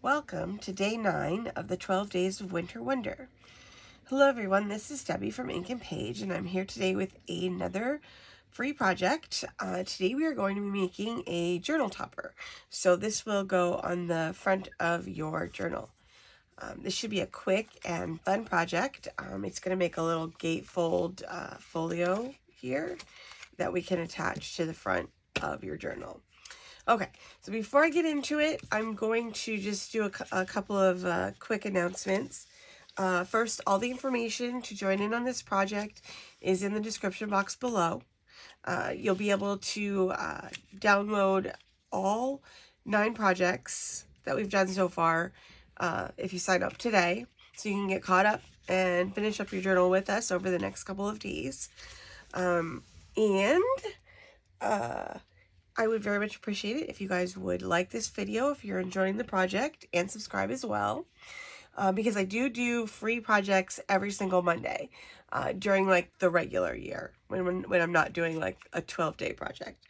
Welcome to day 9 of the 12 Days of Winter Wonder. Hello everyone, this is Debbie from Ink and Page, and I'm here today with another free project. Today we are going to be making a journal topper. So this will go on the front of your journal. This should be a quick and fun project. It's going to make a little gatefold folio here that we can attach to the front of your journal. Okay, so before I get into it, I'm going to just do a couple of quick announcements. First, all the information to join in on this project is in the description box below. You'll be able to download all 9 projects that we've done so far if you sign up today, so you can get caught up and finish up your journal with us over the next couple of days. I would very much appreciate it if you guys would like this video if you're enjoying the project, and subscribe as well, because I do free projects every single Monday during like the regular year when I'm not doing like a 12-day project.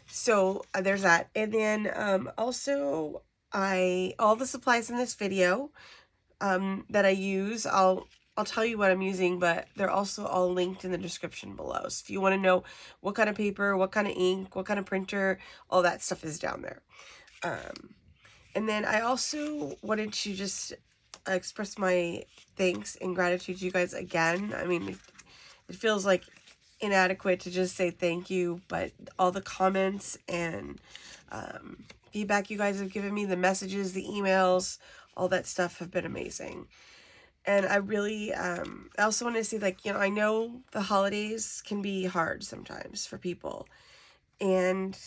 So there's that. And then also all the supplies in this video that I use, I'll tell you what I'm using, but they're also all linked in the description below. So if you want to know what kind of paper, what kind of ink, what kind of printer, all that stuff is down there. And then I also wanted to just express my thanks and gratitude to you guys again. I mean, it feels like inadequate to just say thank you, but all the comments and feedback you guys have given me, the messages, the emails, all that stuff have been amazing. And I really, I also want to say, like, you know, I know the holidays can be hard sometimes for people. And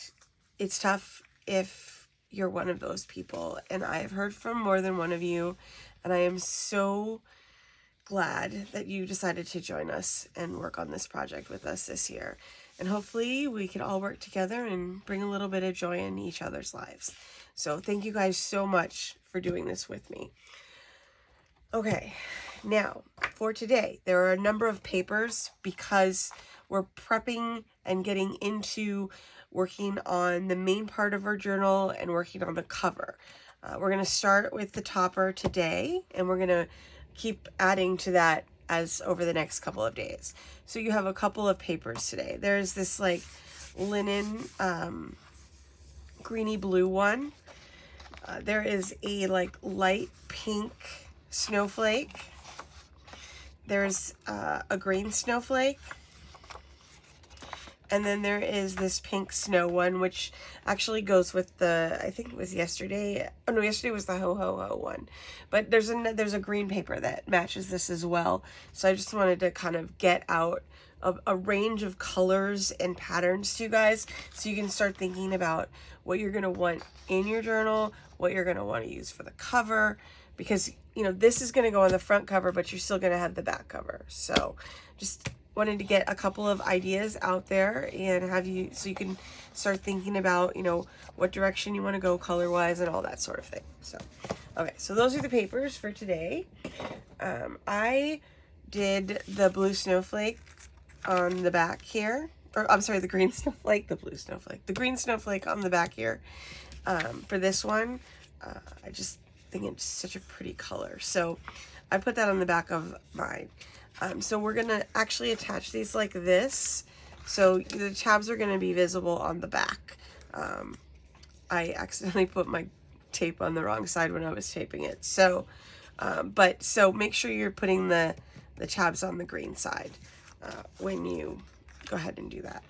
it's tough if you're one of those people. And I have heard from more than one of you. And I am so glad that you decided to join us and work on this project with us this year. And hopefully we can all work together and bring a little bit of joy in each other's lives. So thank you guys so much for doing this with me. Okay, now for today, there are a number of papers because we're prepping and getting into working on the main part of our journal and working on the cover. We're going to start with the topper today, and we're going to keep adding to that as over the next couple of days. So you have a couple of papers today. There's this like linen greeny blue one. There is a like light pink snowflake. There's a green snowflake, and then there is this pink snow one, which actually goes with the, I think it was yesterday. Oh no, yesterday was the ho ho ho one. But there's a green paper that matches this as well. So I just wanted to kind of get out a range of colors and patterns to you guys, so you can start thinking about what you're gonna want in your journal, what you're gonna want to use for the cover, because you know this is going to go on the front cover, but you're still going to have the back cover. So just wanted to get a couple of ideas out there and have you, so you can start thinking about, you know, what direction you want to go color wise and all that sort of thing. So okay, so those are the papers for today. I did the blue snowflake on the back here, or I'm sorry, the green snowflake, the blue snowflake, the green snowflake on the back here. For this one, I just think it's such a pretty color, so I put that on the back of mine. So we're gonna actually attach these like this, so the tabs are gonna be visible on the back. I accidentally put my tape on the wrong side when I was taping it, so so make sure you're putting the tabs on the green side when you go ahead and do that.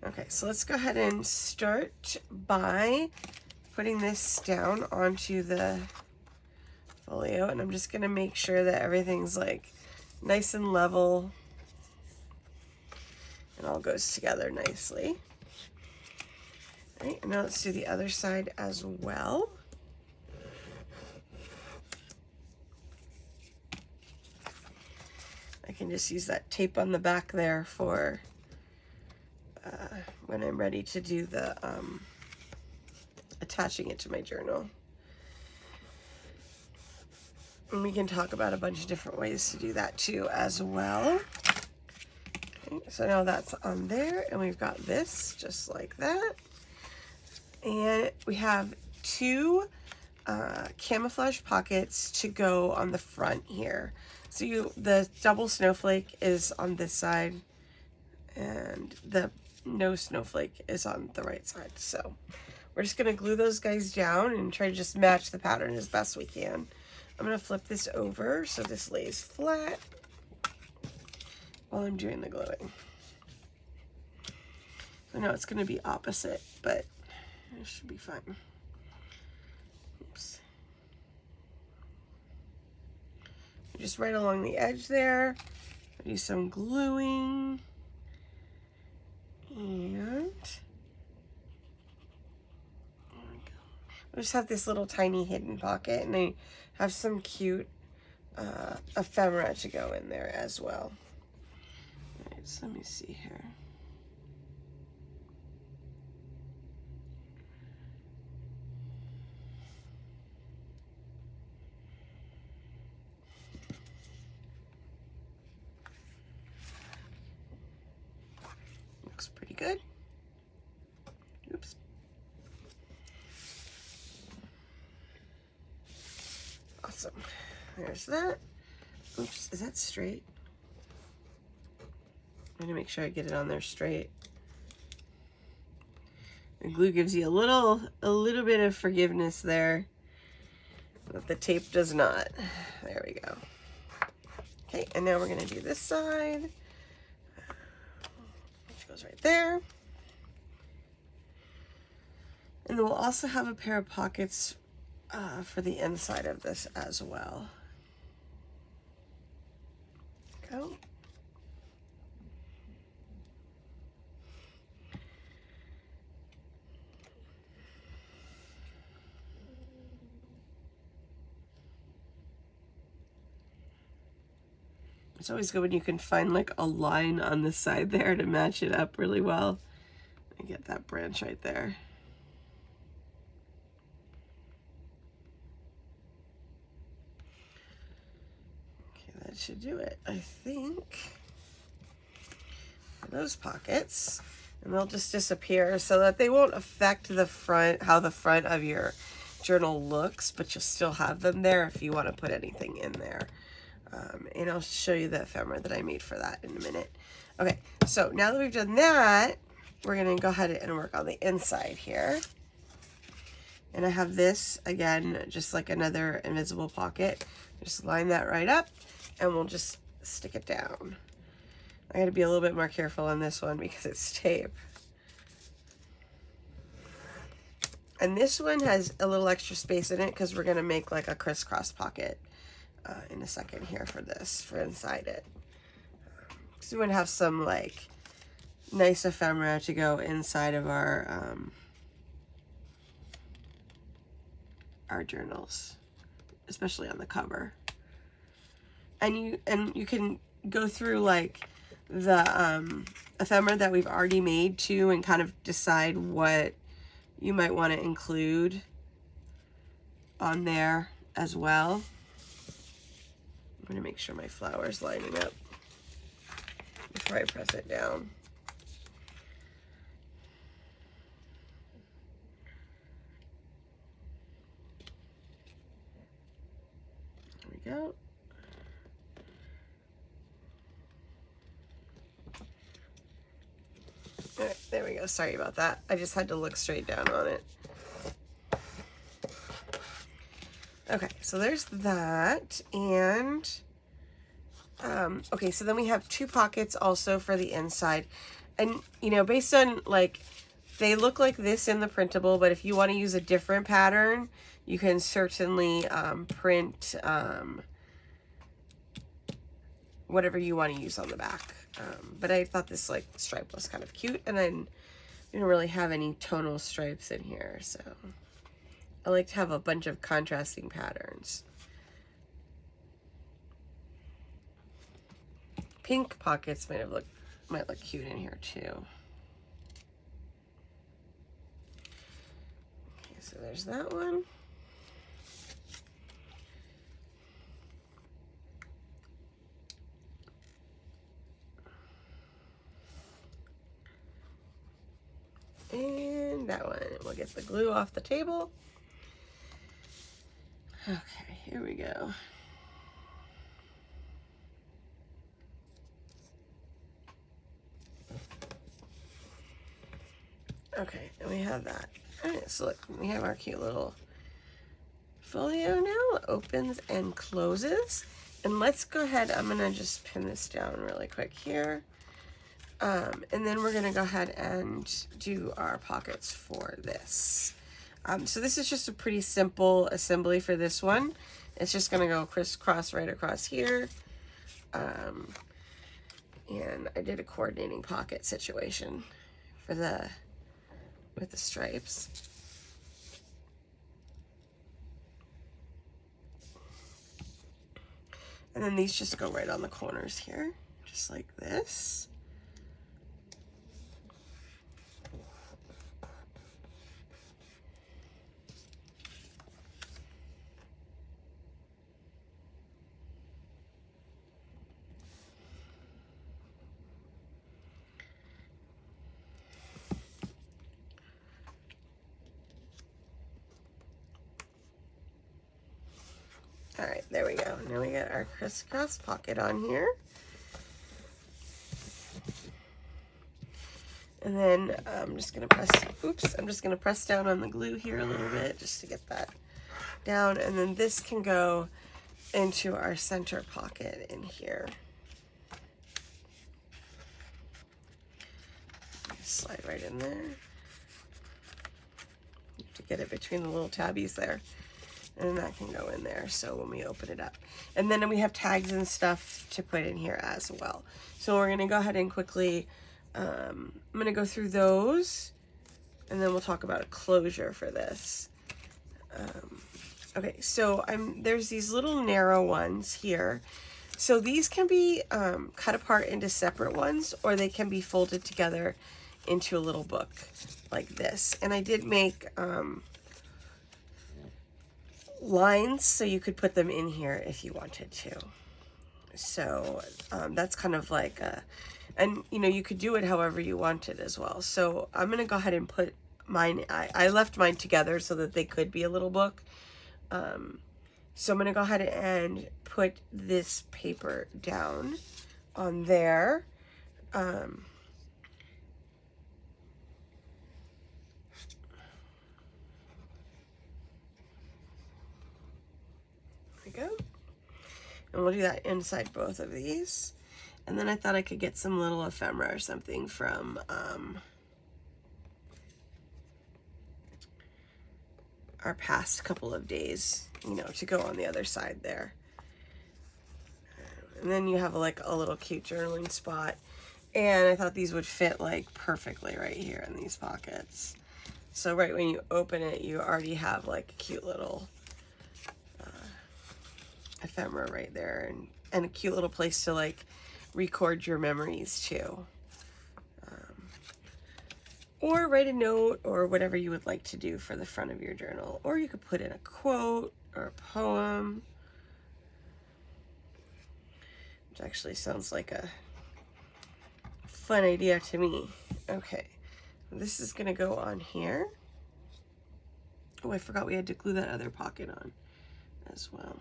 Okay, so let's go ahead and start by putting this down onto the folio, and I'm just going to make sure that everything's like nice and level and all goes together nicely. All right, and now let's do the other side as well. I can just use that tape on the back there for when I'm ready to do the attaching it to my journal. And we can talk about a bunch of different ways to do that too as well. Okay, so now that's on there, and we've got this just like that. And we have 2 camouflage pockets to go on the front here. So the double snowflake is on this side and the no snowflake is on the right side. So we're just gonna glue those guys down and try to just match the pattern as best we can. I'm gonna flip this over so this lays flat while I'm doing the gluing. I know it's gonna be opposite, but it should be fine. Oops. Just right along the edge there. Do some gluing. And I just have this little tiny hidden pocket, and I have some cute ephemera to go in there as well. All right, so let me see here. Looks pretty good. Oops. Awesome. There's that. Oops, is that straight? I'm gonna make sure I get it on there straight. The glue gives you a little bit of forgiveness there, but the tape does not. There we go. Okay, and now we're gonna do this side, which goes right there. And then we'll also have a pair of pockets for the inside of this as well. Go. It's always good when you can find like a line on the side there to match it up really well. I get that branch right there. Okay, that should do it, I think. Those pockets, and they'll just disappear so that they won't affect the front, how the front of your journal looks, but you'll still have them there if you want to put anything in there. And I'll show you the ephemera that I made for that in a minute. Okay, so now that we've done that, we're going to go ahead and work on the inside here. And I have this, again, just like another invisible pocket. Just line that right up, and we'll just stick it down. I got to be a little bit more careful on this one because it's tape. And this one has a little extra space in it because we're going to make like a crisscross pocket in a second here for this, for inside it. So we want to have some like nice ephemera to go inside of our journals, especially on the cover. And you can go through like the ephemera that we've already made too, and kind of decide what you might want to include on there as well. I'm going to make sure my flower is lining up before I press it down. There we go. All right, there we go. Sorry about that. I just had to look straight down on it. Okay, so there's that. And okay, so then we have two pockets also for the inside. And you know, based on like, they look like this in the printable, but if you want to use a different pattern, you can certainly print whatever you want to use on the back. But I thought this like stripe was kind of cute, and I didn't really have any tonal stripes in here, so I like to have a bunch of contrasting patterns. Pink pockets might look cute in here too. Okay, so there's that one. And that one. We'll get the glue off the table. Okay, here we go. Okay, and we have that. All right, so look, we have our cute little folio now. It opens and closes. And let's go ahead, I'm gonna just pin this down really quick here. And then we're gonna go ahead and do our pockets for this. So this is just a pretty simple assembly for this one. It's just gonna go crisscross right across here. And I did a coordinating pocket situation for with the stripes. And then these just go right on the corners here, just like this. All right, there we go. Now we got our crisscross pocket on here. And then I'm just gonna press down on the glue here a little bit just to get that down. And then this can go into our center pocket in here. Slide right in there. You have to get it between the little tabbies there. And that can go in there, so when we open it up. And then we have tags and stuff to put in here as well. So we're gonna go ahead and quickly, I'm gonna go through those, and then we'll talk about a closure for this. Okay, so there's these little narrow ones here. So these can be cut apart into separate ones, or they can be folded together into a little book like this. And I did make, lines so you could put them in here if you wanted to. So that's kind of like and you know, you could do it however you wanted as well. So I'm gonna go ahead and put mine, I left mine together so that they could be a little book. So I'm gonna go ahead and put this paper down on there. Go, and we'll do that inside both of these. And then I thought I could get some little ephemera or something from our past couple of days, you know, to go on the other side there. And then you have like a little cute journaling spot, and I thought these would fit like perfectly right here in these pockets. So right when you open it, you already have like a cute little ephemera right there, and a cute little place to like record your memories too, or write a note or whatever you would like to do for the front of your journal. Or you could put in a quote or a poem, which actually sounds like a fun idea to me. Okay, this is gonna go on here. Oh, I forgot we had to glue that other pocket on as well.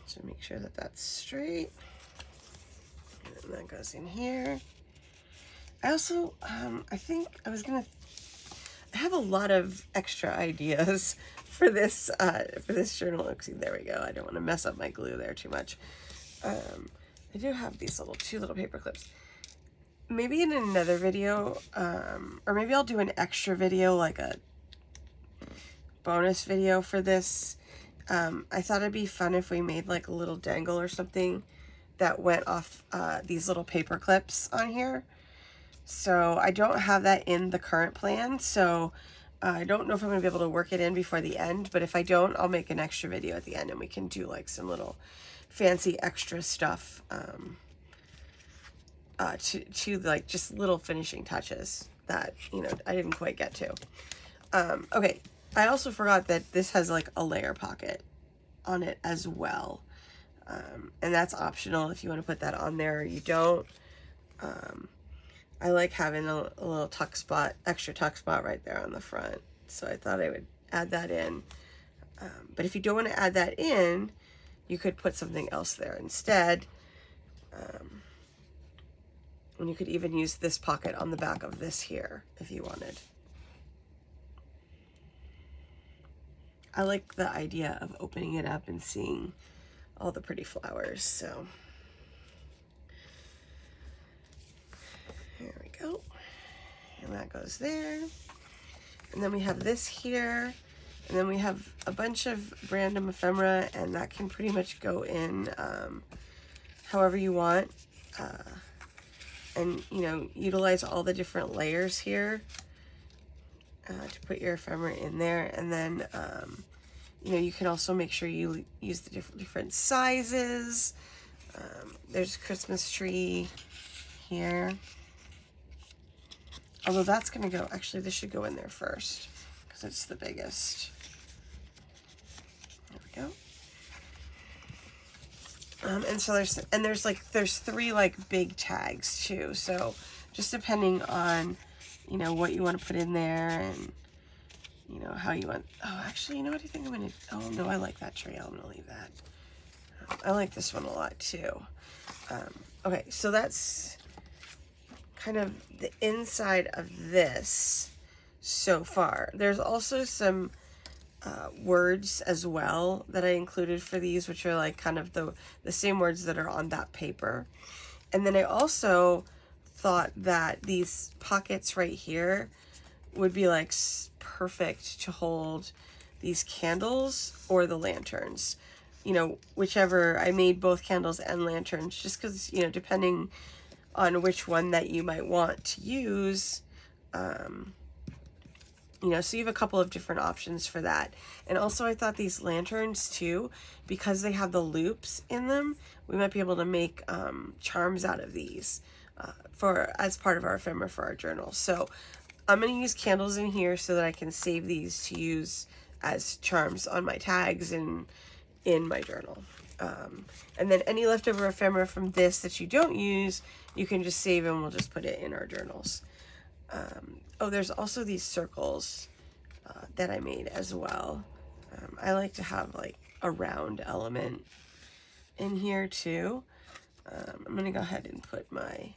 So make sure that that's straight. And that goes in here. I also, I think I have a lot of extra ideas for this journal. See, there we go. I don't want to mess up my glue there too much. I do have these two little paper clips. Maybe in another video, or maybe I'll do an extra video, like a bonus video for this. I thought it'd be fun if we made like a little dangle or something that went off these little paper clips on here. So I don't have that in the current plan, so I don't know if I'm gonna be able to work it in before the end, but if I don't, I'll make an extra video at the end and we can do like some little fancy extra stuff to like just little finishing touches that, you know, I didn't quite get to. Okay. I also forgot that this has like a layer pocket on it as well. And that's optional if you want to put that on there or you don't. I like having a little tuck spot, extra tuck spot right there on the front. So I thought I would add that in. But if you don't want to add that in, you could put something else there instead. And you could even use this pocket on the back of this here if you wanted. I like the idea of opening it up and seeing all the pretty flowers, so there we go. And that goes there. And then we have this here, and then we have a bunch of random ephemera, and that can pretty much go in however you want. And, you know, utilize all the different layers here to put your ephemera in there. And then, you know, you can also make sure you use the different sizes. There's a Christmas tree here. Although that's going to go, actually, this should go in there first because it's the biggest. There we go. And so there's three like big tags too. So just depending on, you know, what you want to put in there and, you know, how you want. Oh, actually, you know what I think I'm going to, oh no, I like that tree. I'm going to leave that. I like this one a lot too. Okay, so that's kind of the inside of this so far. There's also some words as well that I included for these, which are like kind of the same words that are on that paper. And then I also thought that these pockets right here would be like perfect to hold these candles or the lanterns, you know, whichever. I made both candles and lanterns just because, you know, depending on which one that you might want to use, you know, so you have a couple of different options for that. And also I thought these lanterns too, because they have the loops in them, we might be able to make charms out of these as part of our ephemera for our journal. So I'm going to use candles in here so that I can save these to use as charms on my tags and in my journal. And then any leftover ephemera from this that you don't use, you can just save and we'll just put it in our journals. Oh, there's also these circles that I made as well. I like to have like a round element in here too. I'm going to go ahead and put my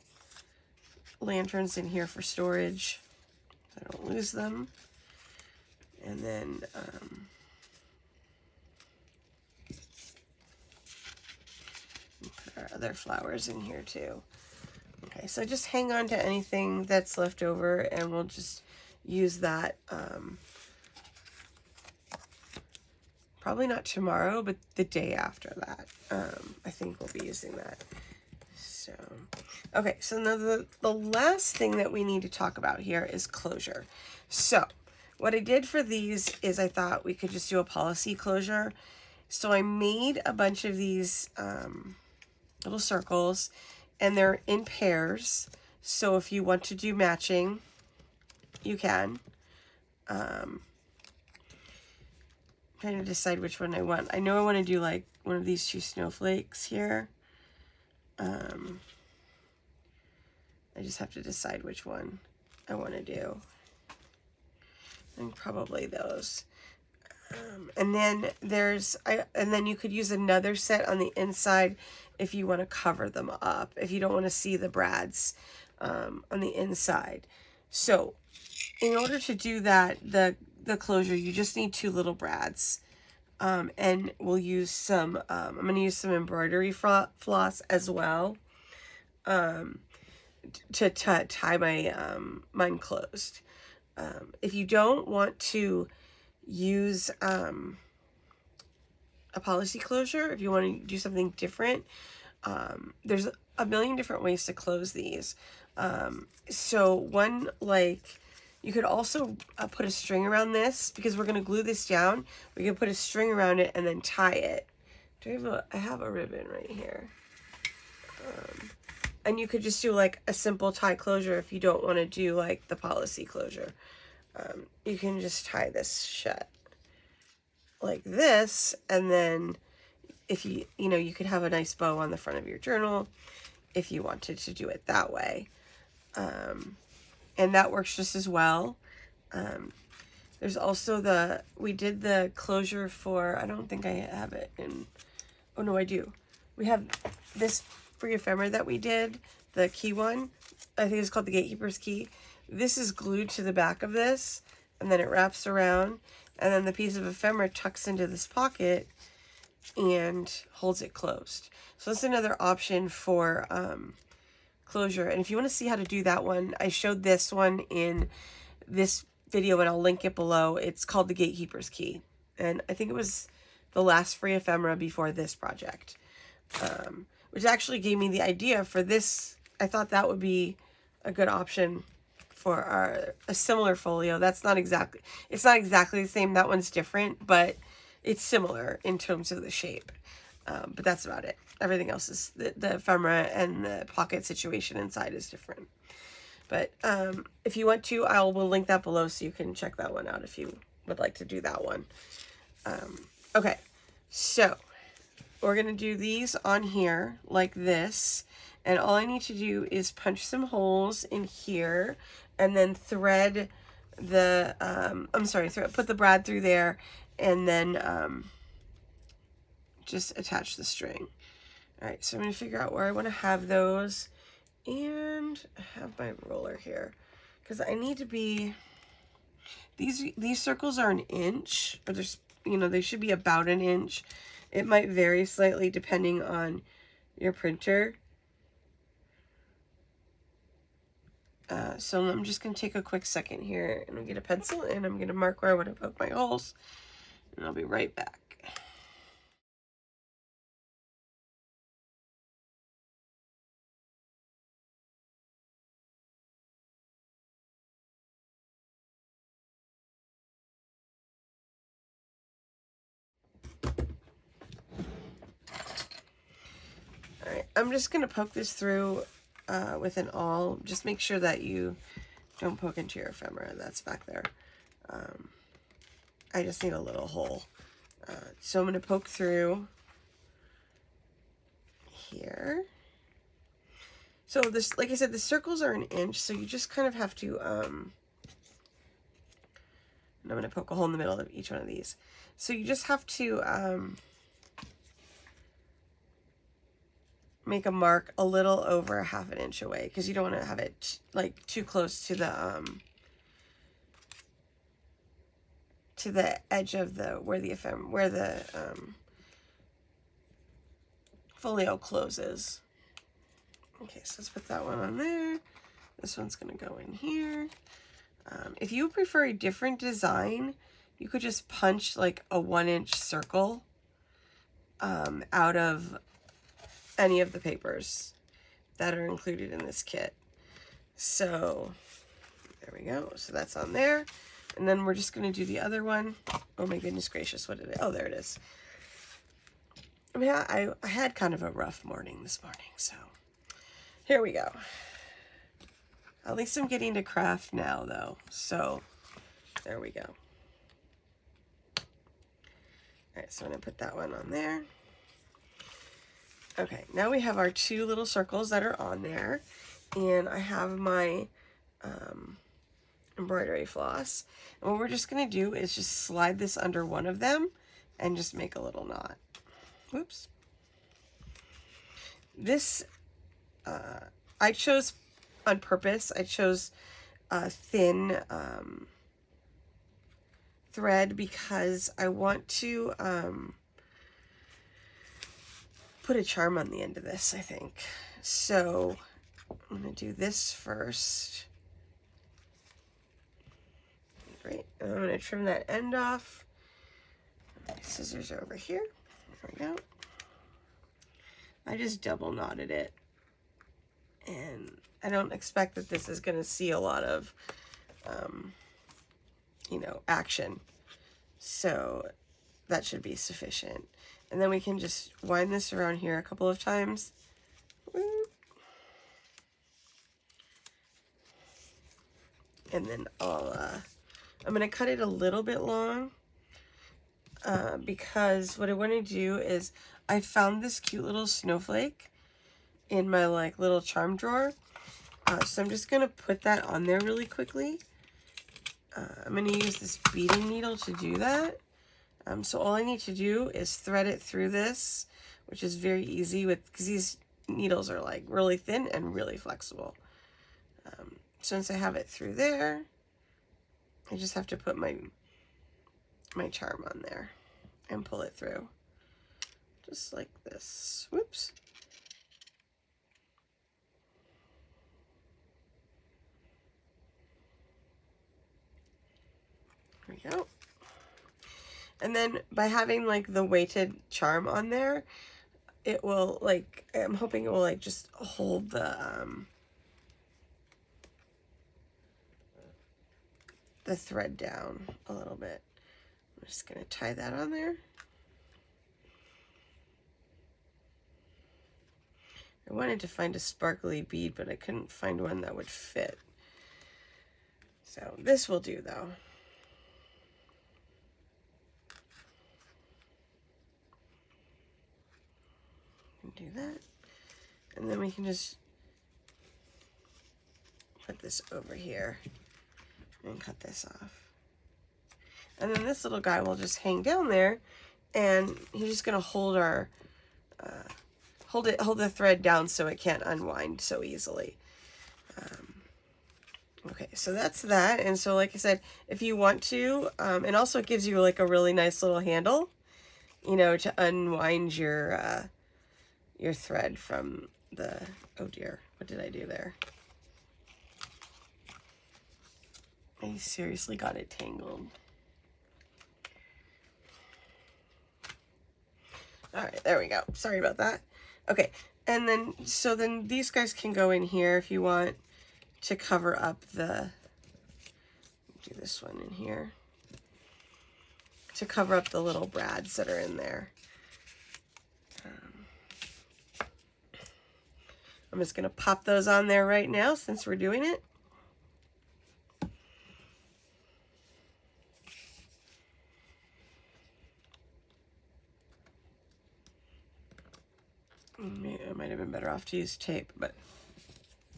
lanterns in here for storage so I don't lose them. And then put our other flowers in here too. Okay, so just hang on to anything that's left over and we'll just use that probably not tomorrow, but the day after that. I think we'll be using that. So, okay, so now the last thing that we need to talk about here is closure. So what I did for these is I thought we could just do a policy closure. So I made a bunch of these little circles, and they're in pairs. So if you want to do matching, you can. Trying to decide which one I want. I know I want to do like one of these two snowflakes here. I just have to decide which one I want to do. And probably those. And then and then you could use another set on the inside if you want to cover them up, if you don't want to see the brads on the inside. So in order to do that, the closure, you just need two little brads. And we'll use some, I'm going to use some embroidery floss as well to tie my mine closed. If you don't want to use a policy closure, if you want to do something different, there's a million different ways to close these. So one, like, you could also put a string around this because we're going to glue this down. We can put a string around it and then tie it. I have a ribbon right here. And you could just do like a simple tie closure if you don't want to do like the policy closure. You can just tie this shut like this, and then if you know, you could have a nice bow on the front of your journal if you wanted to do it that way. and that works just as well. There's also we did the closure for, I don't think I have it in, oh no, I do. We have this free ephemera that we did, the key one. I think it's called the Gatekeeper's Key. This is glued to the back of this, and then it wraps around, and then the piece of ephemera tucks into this pocket and holds it closed. So that's another option for closure. And if you want to see how to do that one, I showed this one in this video and I'll link it below. It's called the Gatekeeper's Key. And I think it was the last free ephemera before this project, which actually gave me the idea for this. I thought that would be a good option for a similar folio. It's not exactly the same. That one's different, but it's similar in terms of the shape. But that's about it. Everything else is, the ephemera and the pocket situation inside is different. But if you want to, I will link that below so you can check that one out if you would like to do that one. Okay, so we're going to do these on here like this. And all I need to do is punch some holes in here and then thread the, put the brad through there, and then just attach the string. All right, so I'm going to figure out where I want to have those, and I have my roller here because I need to be, these circles are 1 inch, or there's, they should be about 1 inch. It might vary slightly depending on your printer. So I'm just going to take a quick second here and I'll get a pencil and I'm going to mark where I want to poke my holes, and I'll be right back. Alright, I'm just going to poke this through with an awl. Just make sure that you don't poke into your ephemera. That's back there. I just need a little hole. So I'm going to poke through here. So this, like I said, the circles are 1 inch, so you just kind of have to, and I'm going to poke a hole in the middle of each one of these. So you just have to make a mark a little over 1/2 inch away, because you don't want to have it like too close to the edge of where the folio closes. Okay, so let's put that one on there. This one's going to go in here. If you prefer a different design, you could just punch like a 1 inch circle out of any of the papers that are included in this kit. So there we go. So that's on there. And then we're just going to do the other one. Oh my goodness gracious, what did it? Oh, there it is. I mean, I had kind of a rough morning this morning, so here we go. At least I'm getting to craft now, though. So there we go. All right, so I'm going to put that one on there. Okay, now we have our 2 little circles that are on there, and I have my embroidery floss. And what we're just going to do is just slide this under one of them and just make a little knot. Whoops. This, I chose on purpose. I chose a thin thread because I want to put a charm on the end of this, I think. So I'm going to do this first. Great. And I'm going to trim that end off. My scissors are over here. There we go. I just double knotted it. And I don't expect that this is going to see a lot of, action. So that should be sufficient. And then we can just wind this around here a couple of times. And then I'm going to cut it a little bit long because what I want to do is I found this cute little snowflake in my little charm drawer. So I'm just going to put that on there really quickly. I'm going to use this beading needle to do that. So all I need to do is thread it through this, which is very easy because these needles are like really thin and really flexible. Since I have it through there, I just have to put my charm on there and pull it through. Just like this. Whoops. There we go. And then by having like the weighted charm on there, it will like, I'm hoping it will like just hold the thread down a little bit. I'm just going to tie that on there. I wanted to find a sparkly bead, but I couldn't find one that would fit. So this will do though. Do that. And then we can just put this over here and cut this off. And then this little guy will just hang down there, and he's just gonna hold our hold the thread down so it can't unwind so easily. Okay, so that's that. And so like I said, if you want to, and also it gives you like a really nice little handle, you know, to unwind your thread from the, oh dear, what did I do there? I seriously got it tangled. All right, there we go. Sorry about that. Okay, and then, so then these guys can go in here if you want to cover up the, do this one in here, to cover up the little brads that are in there. I'm just going to pop those on there right now since we're doing it. I might have been better off to use tape, but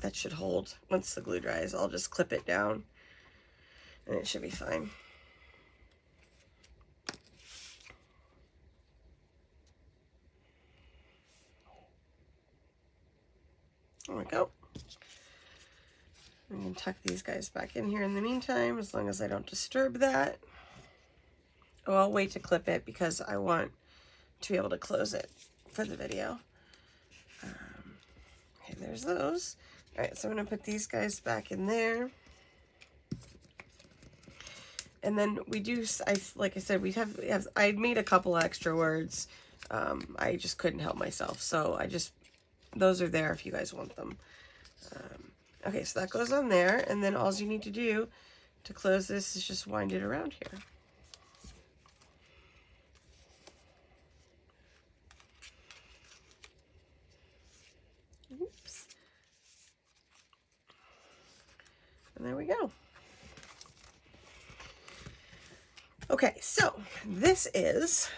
that should hold. Once the glue dries, I'll just clip it down and it should be fine. There we go. I'm going to tuck these guys back in here in the meantime, as long as I don't disturb that. Oh, I'll wait to clip it because I want to be able to close it for the video. Okay, there's those. All right, so I'm going to put these guys back in there. And then we do, like I said, I made a couple extra words. I just couldn't help myself. So those are there if you guys want them. Okay, so that goes on there. And then all you need to do to close this is just wind it around here. Oops. And there we go. Okay, so this is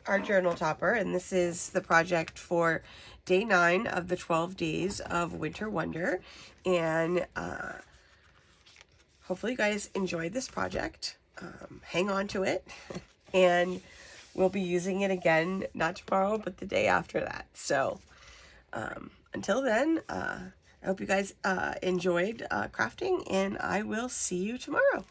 our journal topper, and this is the project for day 9 of the 12 days of Winter Wonder. And hopefully you guys enjoyed this project. Hang on to it. And we'll be using it again, not tomorrow, but the day after that. So until then, I hope you guys enjoyed crafting, and I will see you tomorrow.